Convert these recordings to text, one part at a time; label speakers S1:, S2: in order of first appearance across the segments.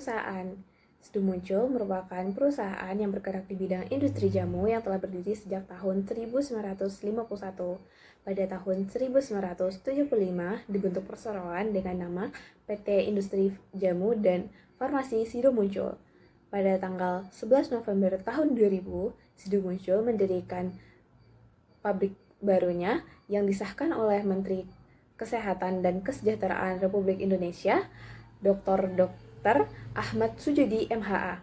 S1: perusahaan. Sido Muncul merupakan perusahaan yang bergerak di bidang industri jamu yang telah berdiri sejak tahun 1951. Pada tahun 1975 dibentuk perseroan dengan nama PT Industri Jamu dan Farmasi Sido Muncul. Pada tanggal 11 November tahun 2000, Sido Muncul mendirikan pabrik barunya yang disahkan oleh Menteri Kesehatan dan Kesejahteraan Republik Indonesia, Dr. Ahmad Sujudi MHA.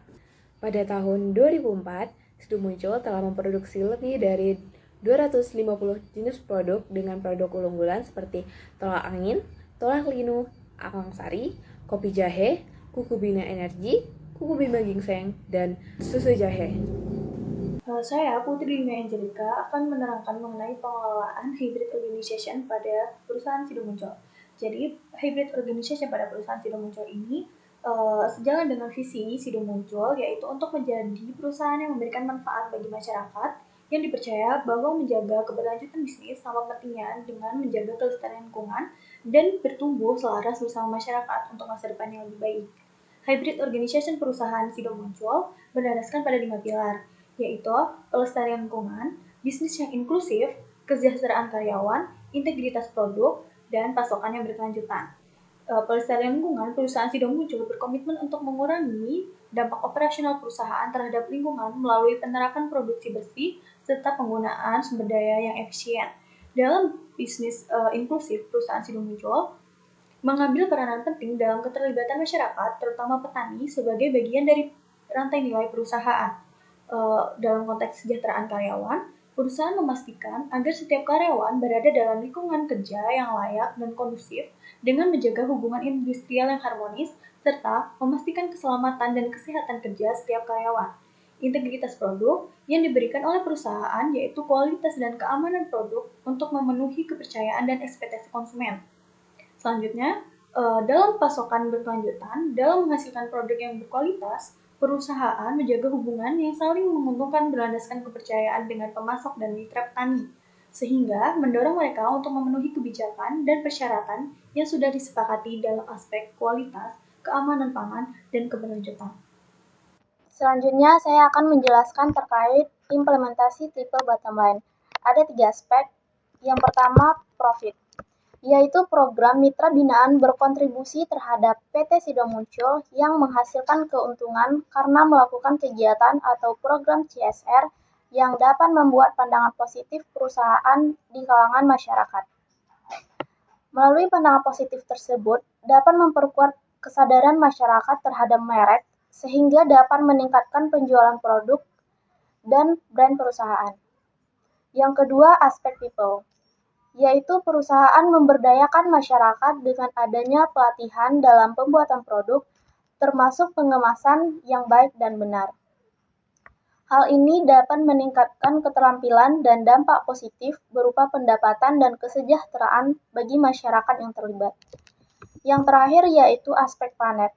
S1: Pada tahun 2004, Sido Muncul telah memproduksi lebih dari 250 jenis produk dengan produk unggulan seperti tolak angin, tolak linu, akang sari, kopi jahe, kuku bina energi, kuku bima ginseng, dan susu jahe.
S2: Saya, Putri Dina Angelica, akan menerangkan mengenai pengelolaan hybrid organization pada perusahaan Sido Muncul. Jadi, hybrid organization pada perusahaan Sido Muncul ini sejalan dengan visi Sido Muncul, yaitu untuk menjadi perusahaan yang memberikan manfaat bagi masyarakat yang dipercaya bahwa menjaga keberlanjutan bisnis sama pentingnya dengan menjaga kelestarian lingkungan dan bertumbuh selaras bersama masyarakat untuk masa depan yang lebih baik. Hybrid organization perusahaan Sido Muncul berdasarkan pada 5 pilar, yaitu pelestarian lingkungan, bisnis yang inklusif, kesejahteraan karyawan, integritas produk, dan pasokan yang berkelanjutan. Pelestarian lingkungan, perusahaan Sido Muncul berkomitmen untuk mengurangi dampak operasional perusahaan terhadap lingkungan melalui penerapan produksi bersih serta penggunaan sumber daya yang efisien. Dalam bisnis inklusif, perusahaan Sido Muncul mengambil peranan penting dalam keterlibatan masyarakat, terutama petani, sebagai bagian dari rantai nilai perusahaan. Dalam konteks kesejahteraan karyawan, perusahaan memastikan agar setiap karyawan berada dalam lingkungan kerja yang layak dan kondusif dengan menjaga hubungan industrial yang harmonis serta memastikan keselamatan dan kesehatan kerja setiap karyawan. Integritas produk yang diberikan oleh perusahaan yaitu kualitas dan keamanan produk untuk memenuhi kepercayaan dan ekspektasi konsumen. Selanjutnya, dalam pasokan berkelanjutan, dalam menghasilkan produk yang berkualitas, perusahaan menjaga hubungan yang saling menguntungkan berlandaskan kepercayaan dengan pemasok dan mitra petani, sehingga mendorong mereka untuk memenuhi kebijakan dan persyaratan yang sudah disepakati dalam aspek kualitas, keamanan pangan, dan keberlanjutan.
S3: Selanjutnya, saya akan menjelaskan terkait implementasi triple bottom line. Ada 3 aspek. Yang pertama, profit, yaitu program mitra binaan berkontribusi terhadap PT Sido Muncul yang menghasilkan keuntungan karena melakukan kegiatan atau program CSR yang dapat membuat pandangan positif perusahaan di kalangan masyarakat. Melalui pandangan positif tersebut, dapat memperkuat kesadaran masyarakat terhadap merek sehingga dapat meningkatkan penjualan produk dan brand perusahaan. Yang kedua, aspek people, yaitu perusahaan memberdayakan masyarakat dengan adanya pelatihan dalam pembuatan produk, termasuk pengemasan yang baik dan benar. Hal ini dapat meningkatkan keterampilan dan dampak positif berupa pendapatan dan kesejahteraan bagi masyarakat yang terlibat. Yang terakhir yaitu aspek planet.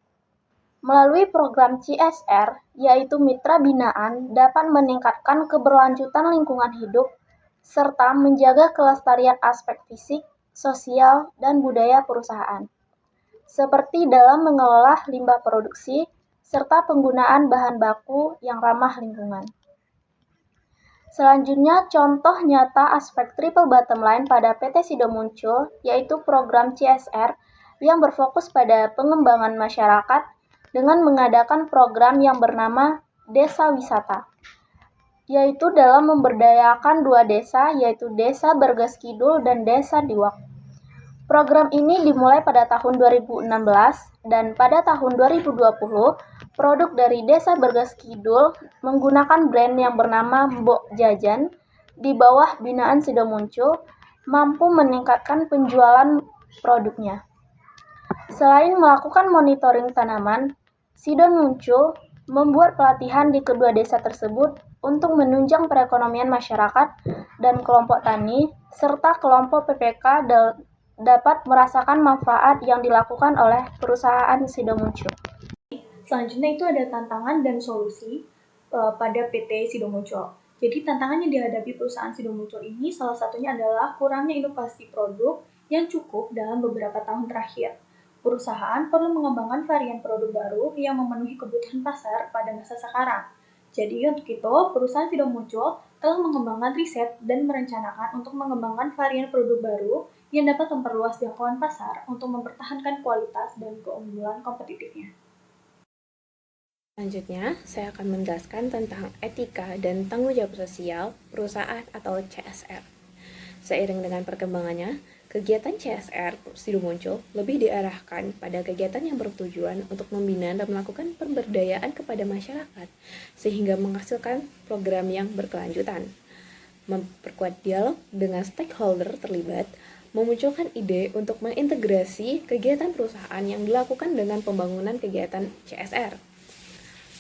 S3: Melalui program CSR, yaitu mitra binaan, dapat meningkatkan keberlanjutan lingkungan hidup serta menjaga kelestarian aspek fisik, sosial, dan budaya perusahaan, seperti dalam mengelola limbah produksi serta penggunaan bahan baku yang ramah lingkungan. Selanjutnya, contoh nyata aspek triple bottom line pada PT Sido Muncul, yaitu program CSR yang berfokus pada pengembangan masyarakat dengan mengadakan program yang bernama Desa Wisata, yaitu dalam memberdayakan 2 desa, yaitu Desa Bergas Kidul dan Desa Diwak. Program ini dimulai pada tahun 2016 dan pada tahun 2020, produk dari Desa Bergas Kidul menggunakan brand yang bernama Mbok Jajan di bawah binaan Sido Muncul mampu meningkatkan penjualan produknya. Selain melakukan monitoring tanaman, Sido Muncul membuat pelatihan di kedua desa tersebut untuk menunjang perekonomian masyarakat dan kelompok tani, serta kelompok PPK dapat merasakan manfaat yang dilakukan oleh perusahaan Sido Muncul.
S2: Selanjutnya itu ada tantangan dan solusi pada PT Sido Muncul. Jadi tantangan yang dihadapi perusahaan Sido Muncul ini salah satunya adalah kurangnya inovasi produk yang cukup dalam beberapa tahun terakhir. Perusahaan perlu mengembangkan varian produk baru yang memenuhi kebutuhan pasar pada masa sekarang. Jadi untuk itu, perusahaan Sidomuncul telah mengembangkan riset dan merencanakan untuk mengembangkan varian produk baru yang dapat memperluas jangkauan pasar untuk mempertahankan kualitas dan keunggulan kompetitifnya.
S1: Selanjutnya, saya akan menjelaskan tentang etika dan tanggung jawab sosial perusahaan atau CSR. Seiring dengan perkembangannya, kegiatan CSR Sidomuncul lebih diarahkan pada kegiatan yang bertujuan untuk membina dan melakukan pemberdayaan kepada masyarakat, sehingga menghasilkan program yang berkelanjutan. Memperkuat dialog dengan stakeholder terlibat, memunculkan ide untuk mengintegrasi kegiatan perusahaan yang dilakukan dengan pembangunan kegiatan CSR.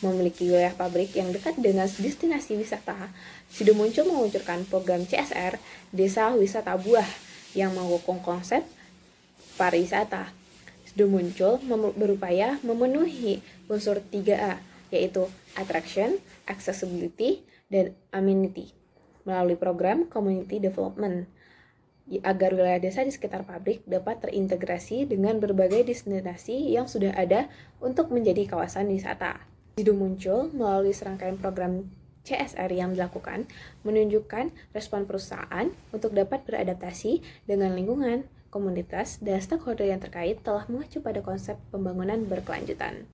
S1: Memiliki wilayah pabrik yang dekat dengan destinasi wisata, Sidomuncul meluncurkan program CSR Desa Wisata Buah yang mendukung konsep pariwisata. Sidomuncul berupaya memenuhi unsur 3A, yaitu attraction, accessibility, dan amenity melalui program community development agar wilayah desa di sekitar pabrik dapat terintegrasi dengan berbagai destinasi yang sudah ada untuk menjadi kawasan wisata. Sidomuncul melalui serangkaian program CSR yang dilakukan menunjukkan respon perusahaan untuk dapat beradaptasi dengan lingkungan, komunitas, dan stakeholder yang terkait telah mengacu pada konsep pembangunan berkelanjutan.